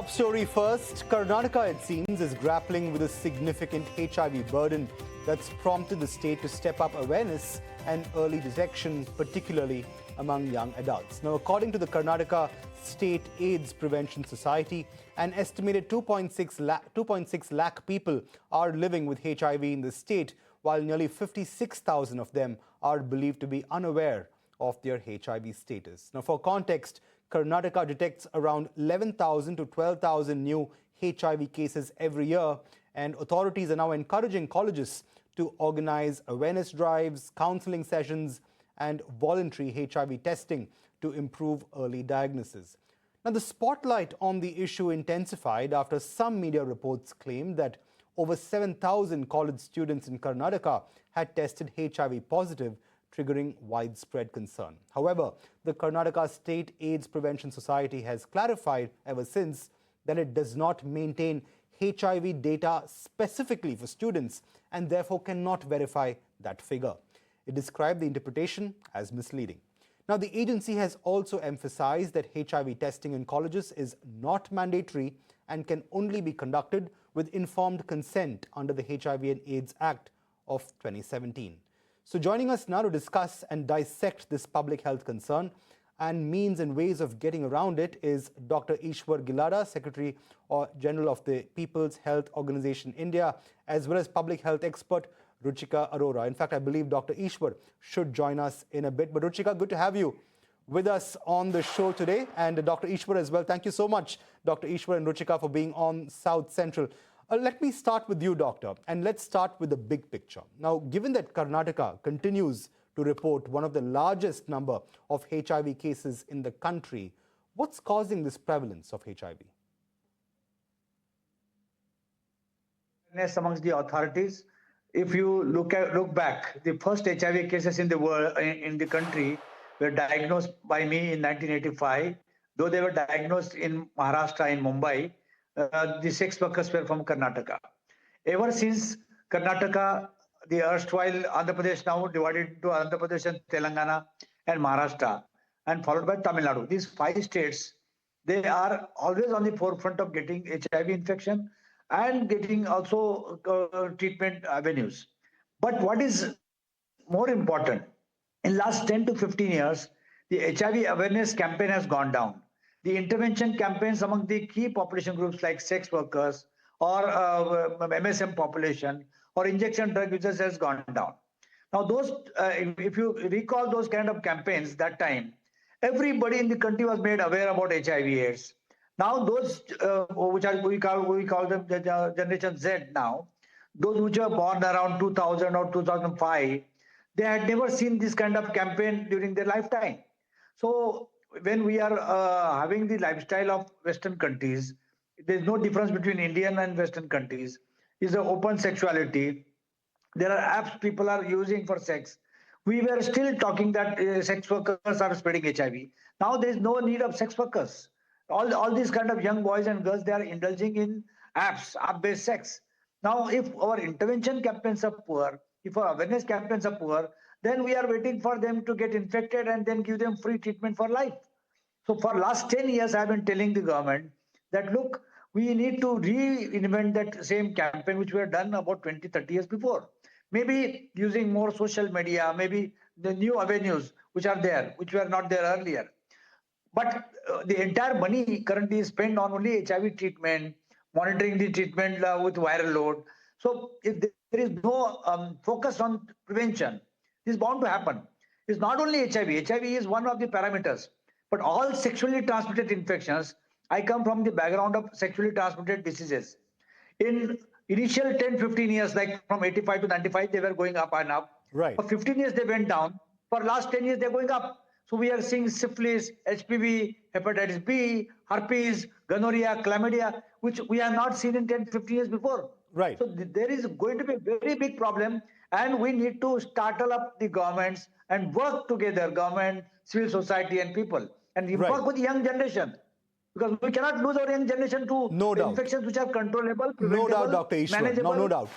Top story first. Karnataka, it seems, is grappling with a significant HIV burden that's prompted the state to step up awareness and early detection, particularly among young adults. Now, according to the Karnataka State AIDS Prevention Society, an estimated 2.6 lakh people are living with HIV in the state, while nearly 56,000 of them are believed to be unaware of their HIV status. Now, for context, Karnataka detects around 11,000 to 12,000 new HIV cases every year, and authorities are now encouraging colleges to organize awareness drives, counseling sessions, and voluntary HIV testing to improve early diagnosis. Now, the spotlight on the issue intensified after some media reports claimed that over 7,000 college students in Karnataka had tested HIV positive, triggering widespread concern. However, the Karnataka State AIDS Prevention Society has clarified ever since that it does not maintain HIV data specifically for students and therefore cannot verify that figure. It described the interpretation as misleading. Now, the agency has also emphasized that HIV testing in colleges is not mandatory and can only be conducted with informed consent under the HIV and AIDS Act of 2017. So joining us now to discuss and dissect this public health concern and means and ways of getting around it is Dr. Ishwar Gilada, Secretary General of the People's Health Organization India, as well as public health expert Ruchika Arora. In fact, I believe Dr. Ishwar should join us in a bit. But Ruchika, good to have you with us on the show today. And Dr. Ishwar as well. Thank you so much, Dr. Ishwar and Ruchika, for being on South Central. Let me start with you, Doctor, and let's start with the big picture. Now, given that Karnataka continues to report one of the largest number of HIV cases in the country, what's causing this prevalence of HIV? Amongst the authorities, if you look back, the first HIV cases in the world, in the country, were diagnosed by me in 1985. Though they were diagnosed in Maharashtra, in Mumbai, the sex workers were from Karnataka. Ever since Karnataka, the erstwhile Andhra Pradesh, now divided into Andhra Pradesh and Telangana and Maharashtra, and followed by Tamil Nadu. These 5 states, they are always on the forefront of getting HIV infection and getting also treatment avenues. But what is more important, in last 10 to 15 years, the HIV awareness campaign has gone down. The intervention campaigns among the key population groups like sex workers or MSM population or injection drug users has gone down. Now, those, if you recall those kind of campaigns that time, everybody in the country was made aware about HIV/AIDS. Now, those which are we call them the Generation Z now, those which were born around 2000 or 2005, they had never seen this kind of campaign during their lifetime. So when we are having the lifestyle of Western countries, there is no difference between Indian and Western countries. It's an open sexuality. There are apps people are using for sex. We were still talking that sex workers are spreading HIV. Now there is no need of sex workers. All these kind of young boys and girls, they are indulging in app-based sex. Now, if our intervention campaigns are poor, if our awareness campaigns are poor, then we are waiting for them to get infected and then give them free treatment for life. So for last 10 years, I've been telling the government that, look, we need to reinvent that same campaign which were done about 20, 30 years before. Maybe using more social media, maybe the new avenues which are there, which were not there earlier. But the entire money currently is spent on only HIV treatment, monitoring the treatment with viral load. So if there is no focus on prevention, this is bound to happen. It's not only HIV. HIV is one of the parameters. But all sexually transmitted infections, I come from the background of sexually transmitted diseases. In initial 10, 15 years, like from 85 to 95, they were going up and up. Right. For 15 years, they went down. For last 10 years, they're going up. So we are seeing syphilis, HPV, hepatitis B, herpes, gonorrhea, chlamydia, which we have not seen in 10, 15 years before. Right. So there is going to be a very big problem, and we need to startle up the governments and work together, government, civil society, and people, and work with the young generation. Because we cannot lose our young generation to infections which are controllable, preventable, no doubt, Dr. Ishwar. manageable. No doubt.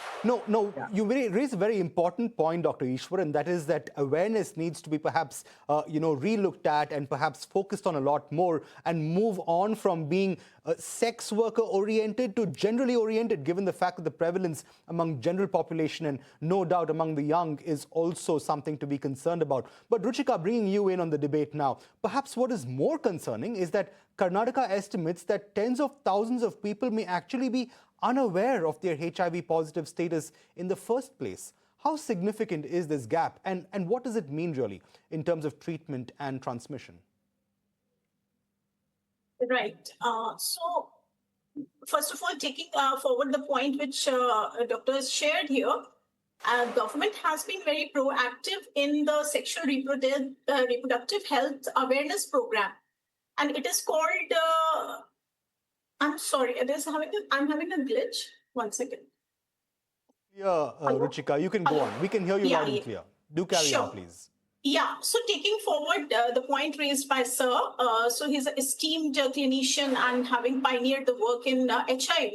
Yeah. You raise a very important point, Dr. Ishwar, and that is that awareness needs to be perhaps, re-looked at and perhaps focused on a lot more and move on from being, sex worker oriented to generally oriented, given the fact that the prevalence among general population and no doubt among the young is also something to be concerned about. But Ruchika, bringing you in on the debate now, perhaps what is more concerning is that Karnataka estimates that tens of thousands of people may actually be unaware of their HIV positive status in the first place. How significant is this gap, and what does it mean really in terms of treatment and transmission? Right. So, first of all, taking forward the point which Doctor has shared here, government has been very proactive in the sexual reproductive health awareness program, and it is called. I'm sorry, I'm having a glitch. 1 second. Yeah, Ruchika, you can go on. We can hear you loud and clear. Do carry on, please. Yeah, so taking forward the point raised by Sir, so he's an esteemed clinician and having pioneered the work in HIV,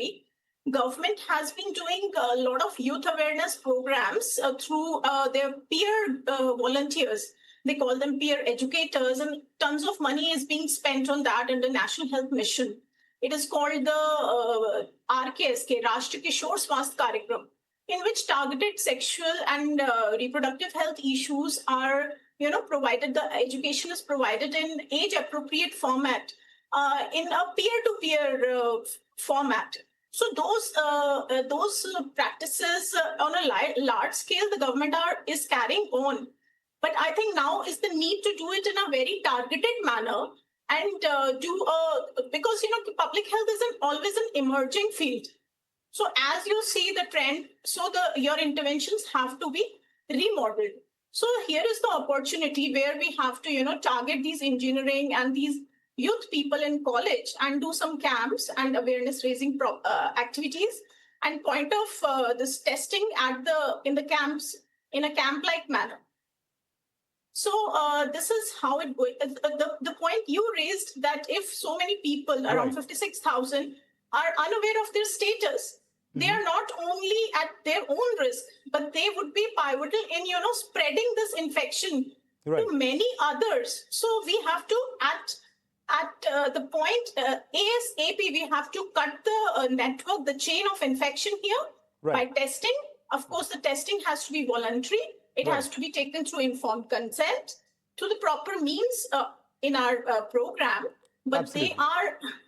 government has been doing a lot of youth awareness programs through their peer volunteers. They call them peer educators, and tons of money is being spent on that under National Health Mission. It is called the RKSK, Rashtriya Kishore Swasth Karyakram, in which targeted sexual and reproductive health issues are, provided. The education is provided in age-appropriate format, in a peer-to-peer format. So those practices on a large scale, the government is carrying on. But I think now is the need to do it in a very targeted manner and because public health is always an emerging field. So as you see the trend, so your interventions have to be remodeled. So here is the opportunity where we have to, target these engineering and these youth people in college and do some camps and awareness raising activities and point of this testing in the camps in a camp-like manner. So this is how it goes. The point you raised that if so many people, around 56,000, are unaware of their status, they are not only at their own risk, but they would be pivotal in, spreading this infection to many others. So we have to, at the point ASAP, we have to cut the network, the chain of infection here by testing. Of course, the testing has to be voluntary. It has to be taken through informed consent to the proper means in our program. But they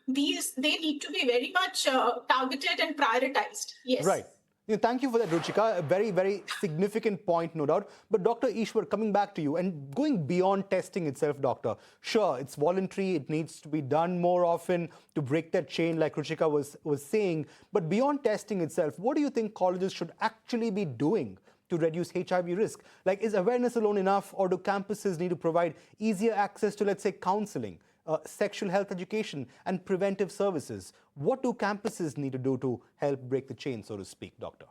need to be very much targeted and prioritized. Yes. Right. Thank you for that, Ruchika. A very, very significant point, no doubt. But Dr. Ishwar, coming back to you and going beyond testing itself, Doctor. Sure, it's voluntary. It needs to be done more often to break that chain, like Ruchika was saying. But beyond testing itself, what do you think colleges should actually be doing to reduce HIV risk? Like, is awareness alone enough, or do campuses need to provide easier access to, let's say, counseling, sexual health education, and preventive services? What do campuses need to do to help break the chain, so to speak, Doctor?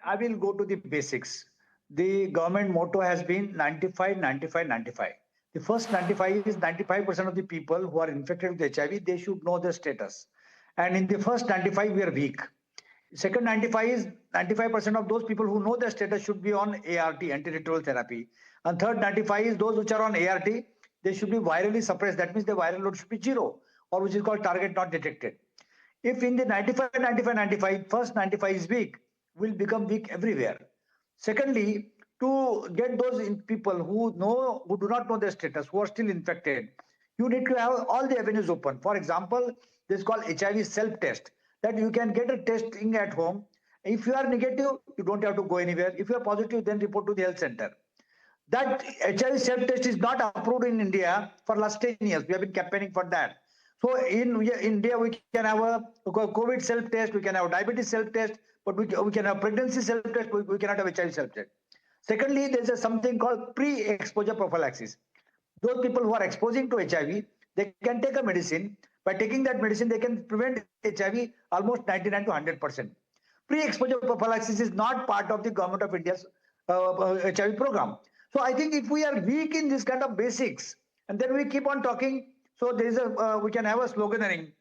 I will go to the basics. The government motto has been 95, 95, 95. The first 95 is 95% of the people who are infected with HIV, they should know their status. And in the first 95, we are weak. Second 95 is 95% of those people who know their status should be on ART, antiretroviral therapy. And third 95 is those which are on ART, they should be virally suppressed. That means the viral load should be 0, or which is called target not detected. If in the 95, 95, 95, first 95 is weak, will become weak everywhere. Secondly, to get those people who do not know their status, who are still infected, you need to have all the avenues open. For example, this is called HIV self-test, that you can get a testing at home. If you are negative, you don't have to go anywhere. If you are positive, then report to the health center. That HIV self-test is not approved in India for last 10 years. We have been campaigning for that. So in India, we can have a COVID self-test, we can have diabetes self-test, but we can have pregnancy self-test, but we cannot have HIV self-test. Secondly, there's something called pre-exposure prophylaxis. Those people who are exposing to HIV, they can take a medicine. By taking that medicine, they can prevent HIV almost 99 to 100%. Pre-exposure prophylaxis is not part of the Government of India's HIV program. So I think if we are weak in this kind of basics, and then we keep on talking, so there is we can have a sloganeering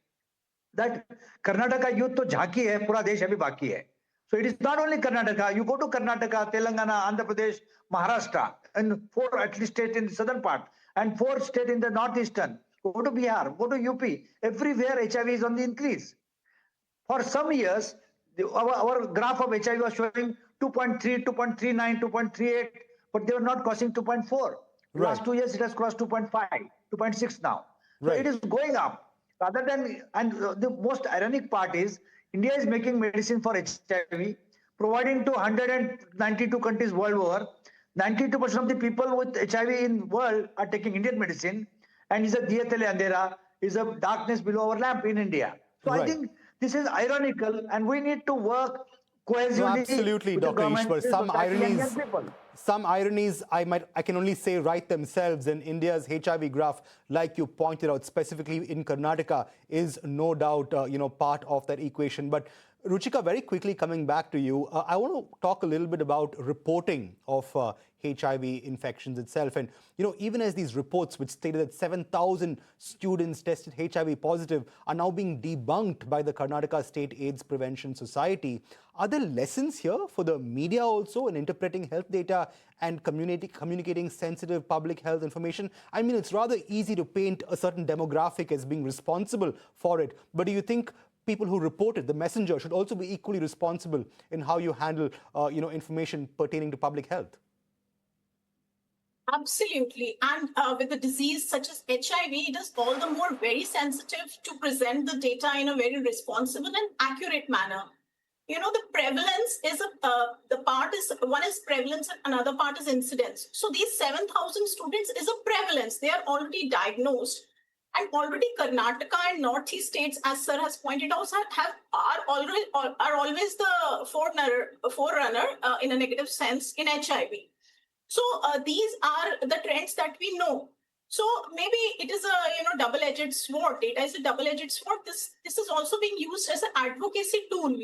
that Karnataka youth to jhaki hai, pura desh abhi baki hai. So it is not only Karnataka. You go to Karnataka, Telangana, Andhra Pradesh, Maharashtra, and 4 at least states in the southern part, and 4 states in the northeastern. go to Bihar, go to UP. Everywhere HIV is on the increase. For some years, our graph of HIV was showing 2.3, 2.39, 2.38, but they were not crossing 2.4. Right. Last 2 years, it has crossed 2.5, 2.6 now. So Right. it is going up. Rather than, and the most ironic part is, India is making medicine for HIV, providing to 192 countries world over. 92% of the people with HIV in world are taking Indian medicine, and is a diya tale andhera, is a darkness below our lamp in India. So I Right. think this is ironical, and we need to work No, cohesively absolutely, with the Dr. government, Ishwar. society, and young people. Some ironies I can only say write themselves, and India's HIV graph, like you pointed out, specifically in Karnataka, is no doubt part of that equation. But Ruchika, very quickly coming back to you, I want to talk a little bit about reporting of HIV infections itself. And, even as these reports, which stated that 7,000 students tested HIV positive, are now being debunked by the Karnataka State AIDS Prevention Society, are there lessons here for the media also in interpreting health data and communicating sensitive public health information? I mean, it's rather easy to paint a certain demographic as being responsible for it. But do you think people who report it, the messenger, should also be equally responsible in how you handle, information pertaining to public health? Absolutely. And with a disease such as HIV, it is all the more very sensitive to present the data in a very responsible and accurate manner. The prevalence is the part is one is prevalence and another part is incidence. So these 7,000 students is a prevalence. They are already diagnosed. And already Karnataka and Northeast states, as Sir has pointed out, are always the forerunner in a negative sense in HIV. So these are the trends that we know. So maybe it is a double-edged sword. Data is a double-edged sword. This is also being used as an advocacy tool,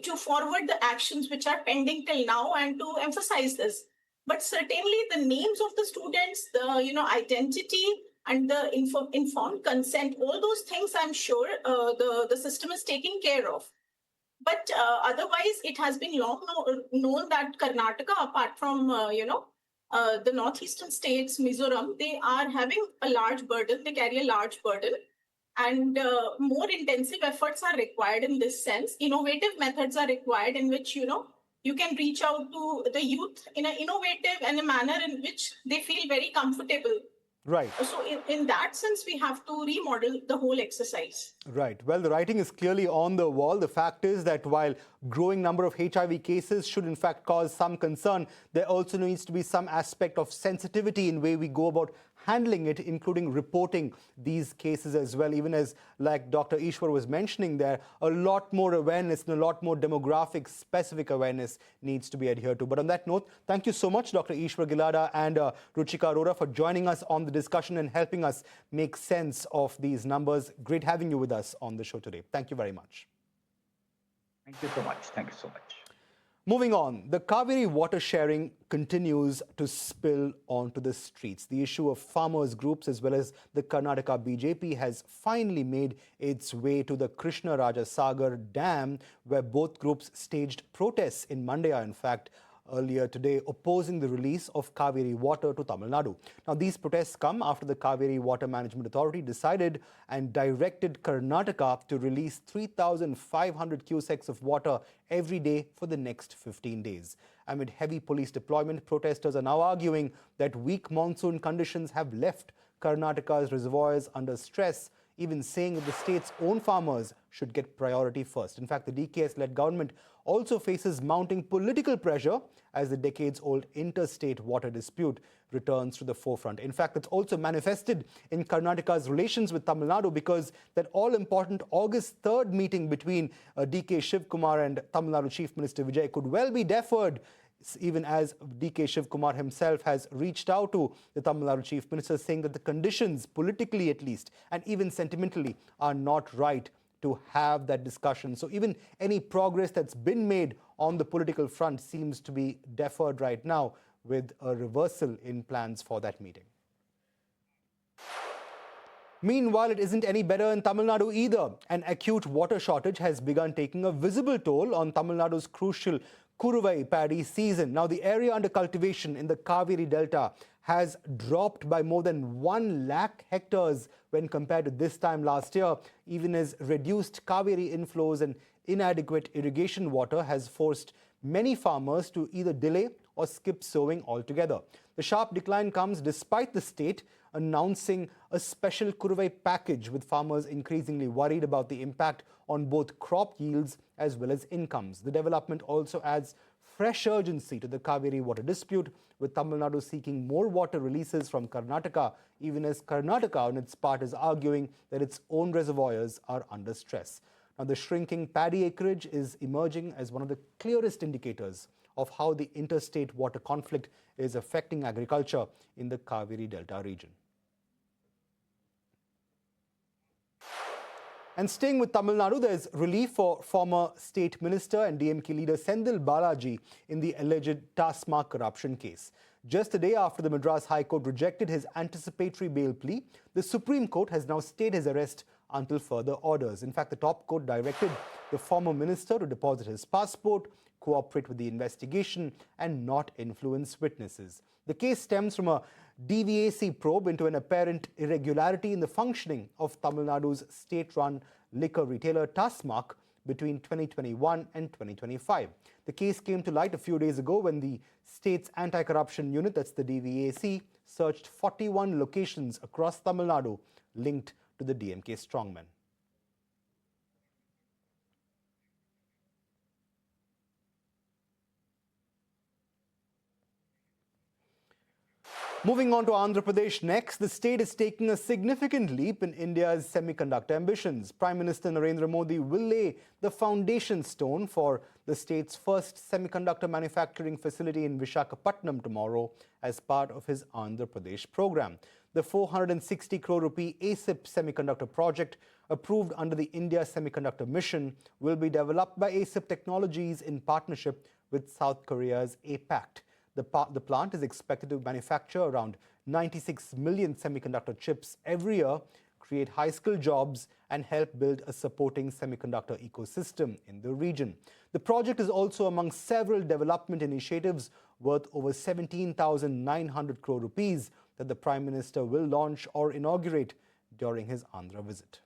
to forward the actions which are pending till now and to emphasize this. But certainly the names of the students, the identity and the informed consent, all those things, I'm sure the system is taking care of. But otherwise, it has been long known that Karnataka, apart from the northeastern states, Mizoram, they are having a large burden. They carry a large burden, and more intensive efforts are required in this sense. Innovative methods are required in which you can reach out to the youth in an innovative and a manner in which they feel very comfortable. Right. So in that sense, we have to remodel the whole exercise. Right. Well, the writing is clearly on the wall. The fact is that while growing number of HIV cases should in fact cause some concern, there also needs to be some aspect of sensitivity in way we go about handling it, including reporting these cases as well. Even as, like Dr. Ishwar was mentioning there, a lot more awareness and a lot more demographic specific awareness needs to be adhered to. But on that note, thank you so much, Dr. Ishwar Gilada and Ruchika Arora, for joining us on the discussion and helping us make sense of these numbers. Great having you with us on the show today. Thank you very much. Thank you so much. Thank you so much. Moving on, the Cauvery water sharing continues to spill onto the streets. The issue of farmers' groups as well as the Karnataka BJP has finally made its way to the Krishna Raja Sagar Dam, where both groups staged protests in Mandya, in fact, earlier today, opposing the release of Cauvery water to Tamil Nadu. Now, these protests come after the Cauvery Water Management Authority decided and directed Karnataka to release 3,500 cusecs of water every day for the next 15 days. Amid heavy police deployment, protesters are now arguing that weak monsoon conditions have left Karnataka's reservoirs under stress, even saying that the state's own farmers should get priority first. In fact, the DKS-led government also faces mounting political pressure as the decades-old interstate water dispute returns to the forefront. In fact, it's also manifested in Karnataka's relations with Tamil Nadu, because that all-important August 3rd meeting between DK Shivkumar and Tamil Nadu Chief Minister Vijay could well be deferred, even as DK Shivkumar himself has reached out to the Tamil Nadu Chief Minister, saying that the conditions, politically at least, and even sentimentally, are not right to have that discussion. So even any progress that's been made on the political front seems to be deferred right now, with a reversal in plans for that meeting. Meanwhile, it isn't any better in Tamil Nadu either. An acute water shortage has begun taking a visible toll on Tamil Nadu's crucial Kuruvai paddy season. Now, the area under cultivation in the Cauvery Delta has dropped by more than 1 lakh hectares when compared to this time last year, even as reduced Cauvery inflows and inadequate irrigation water has forced many farmers to either delay or skip sowing altogether. The sharp decline comes despite the state announcing a special Kuruvai package, with farmers increasingly worried about the impact on both crop yields as well as incomes. The development also adds fresh urgency to the Cauvery water dispute, with Tamil Nadu seeking more water releases from Karnataka, even as Karnataka on its part is arguing that its own reservoirs are under stress. Now, the shrinking paddy acreage is emerging as one of the clearest indicators of how the interstate water conflict is affecting agriculture in the Cauvery Delta region. And staying with Tamil Nadu, there is relief for former State Minister and DMK leader Senthil Balaji in the alleged task corruption case. Just a day after the Madras High Court rejected his anticipatory bail plea, the Supreme Court has now stayed his arrest until further orders. In fact, the top court directed the former minister to deposit his passport, cooperate with the investigation, and not influence witnesses. The case stems from a DVAC probe into an apparent irregularity in the functioning of Tamil Nadu's state-run liquor retailer Tasmak between 2021 and 2025. The case came to light a few days ago when the state's anti-corruption unit, that's the DVAC, searched 41 locations across Tamil Nadu linked to the DMK strongmen. Moving on to Andhra Pradesh next, the state is taking a significant leap in India's semiconductor ambitions. Prime Minister Narendra Modi will lay the foundation stone for the state's first semiconductor manufacturing facility in Visakhapatnam tomorrow as part of his Andhra Pradesh program. The 460 crore rupee ASIP semiconductor project, approved under the India Semiconductor Mission, will be developed by ASIP Technologies in partnership with South Korea's APACT. The plant is expected to manufacture around 96 million semiconductor chips every year, create high-skilled jobs, and help build a supporting semiconductor ecosystem in the region. The project is also among several development initiatives worth over 17,900 crore rupees that the Prime Minister will launch or inaugurate during his Andhra visit.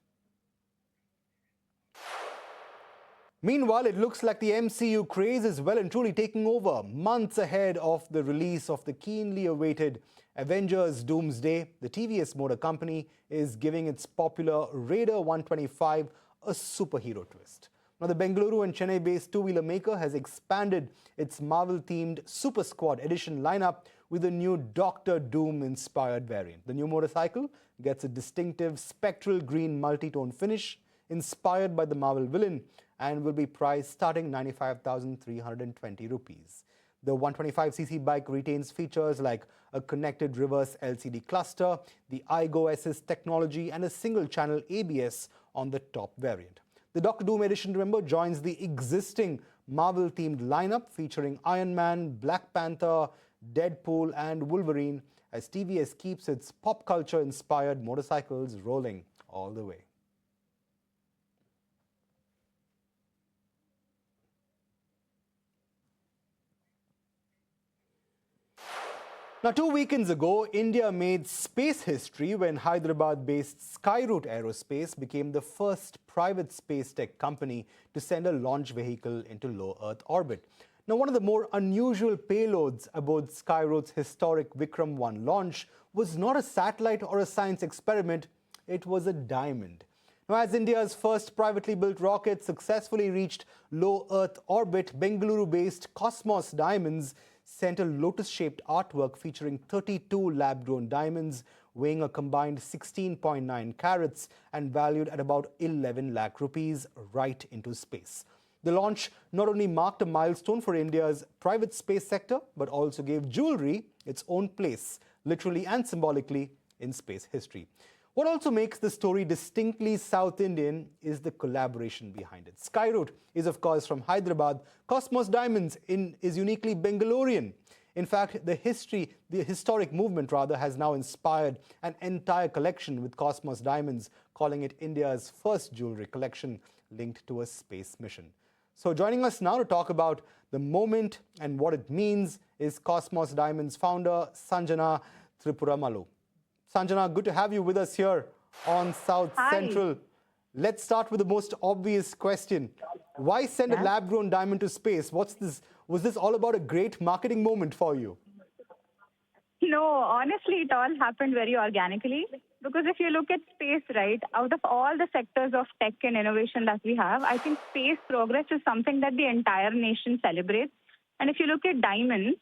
Meanwhile, it looks like the MCU craze is well and truly taking over, months ahead of the release of the keenly awaited Avengers Doomsday. The TVS Motor Company is giving its popular Raider 125 a superhero twist. Now, the Bengaluru and Chennai-based two-wheeler maker has expanded its Marvel-themed Super Squad Edition lineup with a new Doctor Doom-inspired variant. The new motorcycle gets a distinctive spectral green multi-tone finish inspired by the Marvel villain and will be priced starting 95,320 rupees. The 125cc bike retains features like a connected reverse LCD cluster, the iGo Assist technology, and a single-channel ABS on the top variant. The Dr. Doom edition, remember, joins the existing Marvel-themed lineup featuring Iron Man, Black Panther, Deadpool, and Wolverine, as TVS keeps its pop culture-inspired motorcycles rolling all the way. Now, 2 weekends ago, India made space history when Hyderabad-based Skyroot Aerospace became the first private space tech company to send a launch vehicle into low Earth orbit. Now, one of the more unusual payloads aboard Skyroot's historic Vikram 1 launch was not a satellite or a science experiment, it was a diamond. Now, as India's first privately built rocket successfully reached low Earth orbit, Bengaluru-based Cosmos Diamonds sent a lotus-shaped artwork featuring 32 lab-grown diamonds weighing a combined 16.9 carats and valued at about 11 lakh rupees right into space. The launch not only marked a milestone for India's private space sector, but also gave jewelry its own place, literally and symbolically, in space history. What also makes the story distinctly South Indian is the collaboration behind it. Skyroot is, of course, from Hyderabad. Cosmos Diamonds is uniquely Bengalurian. In fact, the historic movement, has now inspired an entire collection with Cosmos Diamonds, calling it India's first jewelry collection linked to a space mission. So joining us now to talk about the moment and what it means is Cosmos Diamonds founder Sanjana Tripuramalu. Sanjana, good to have you with us here on South Central. Let's start with the most obvious question. Why send a lab-grown diamond to space? What's this? Was this all about a great marketing moment for you? No, honestly, it all happened very organically. Because if you look at space, right, out of all the sectors of tech and innovation that we have, I think space progress is something that the entire nation celebrates. And if you look at diamonds,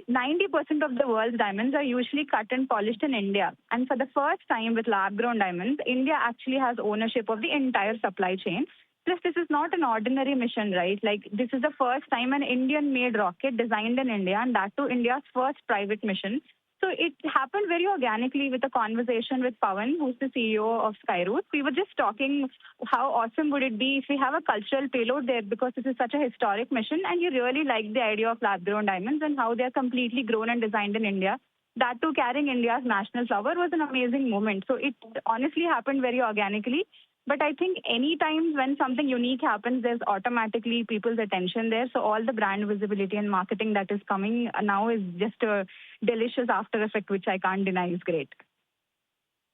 90% of the world's diamonds are usually cut and polished in India. And for the first time with lab-grown diamonds, India actually has ownership of the entire supply chain. Plus, this is not an ordinary mission, right? Like, this is the first time an Indian-made rocket designed in India, and that too India's first private mission. So it happened very organically with a conversation with Pawan, who's the CEO of Skyroot. We were just talking how awesome would it be if we have a cultural payload there, because this is such a historic mission, and you really like the idea of lab-grown diamonds and how they're completely grown and designed in India. That too, carrying India's national flower was an amazing moment. So it honestly happened very organically. But I think any time when something unique happens, there's automatically people's attention there. So all the brand visibility and marketing that is coming now is just a delicious after effect, which I can't deny is great.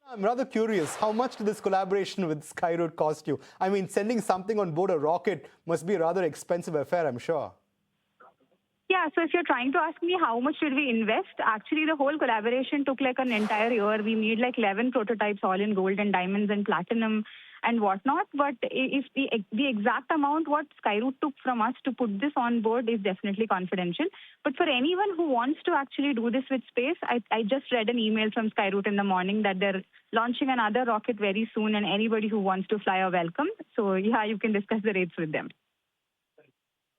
I'm rather curious, how much did this collaboration with Skyroot cost you? I mean, sending something on board a rocket must be a rather expensive affair, I'm sure. Yeah, so if you're trying to ask me how much did we invest, actually the whole collaboration took like an entire year. We made like 11 prototypes, all in gold and diamonds and platinum and whatnot. But if the exact amount what Skyroot took from us to put this on board is definitely confidential. But for anyone who wants to actually do this with space, I just read an email from Skyroot in the morning that they're launching another rocket very soon, and anybody who wants to fly are welcome. So yeah, you can discuss the rates with them.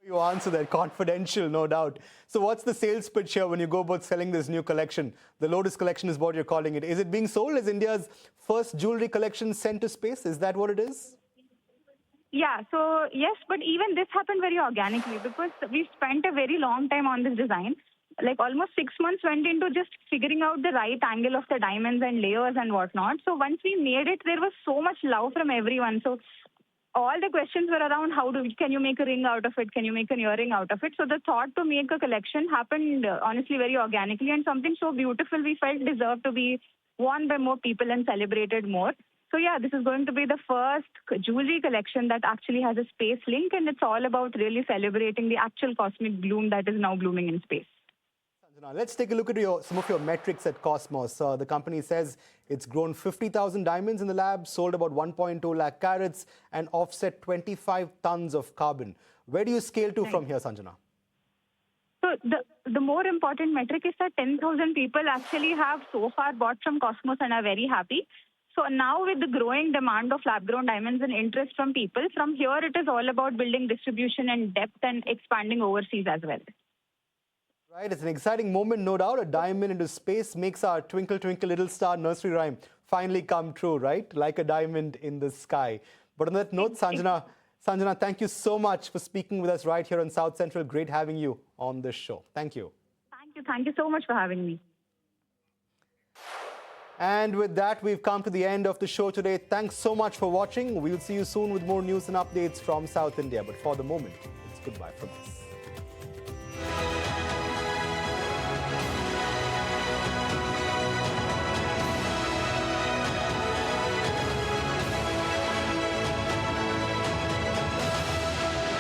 You answer that, confidential, no doubt. So what's the sales pitch here when you go about selling this new collection? The Lotus collection is what you're calling it. Is it being sold as India's first jewelry collection sent to space? Is that what it is? Yeah, so yes, but even this happened very organically because we spent a very long time on this design. Like almost 6 months went into just figuring out the right angle of the diamonds and layers and whatnot. So once we made it, there was so much love from everyone. So all the questions were around can you make a ring out of it? Can you make an earring out of it? So the thought to make a collection happened honestly very organically, and something so beautiful we felt deserved to be worn by more people and celebrated more. So yeah, this is going to be the first jewelry collection that actually has a space link, and it's all about really celebrating the actual cosmic bloom that is now blooming in space. Now, let's take a look at some of your metrics at Cosmos. The company says it's grown 50,000 diamonds in the lab, sold about 1.2 lakh carats, and offset 25 tons of carbon. Where do you scale to from here, Sanjana? So the more important metric is that 10,000 people actually have so far bought from Cosmos and are very happy. So now with the growing demand of lab-grown diamonds and interest from people, from here it is all about building distribution and depth and expanding overseas as well. Right, it's an exciting moment, no doubt. A diamond into space makes our Twinkle Twinkle Little Star nursery rhyme finally come true, right? Like a diamond in the sky. But on that note, Sanjana, thank you so much for speaking with us right here on South Central. Great having you on this show. Thank you. Thank you so much for having me. And with that, we've come to the end of the show today. Thanks so much for watching. We'll see you soon with more news and updates from South India. But for the moment, it's goodbye from us.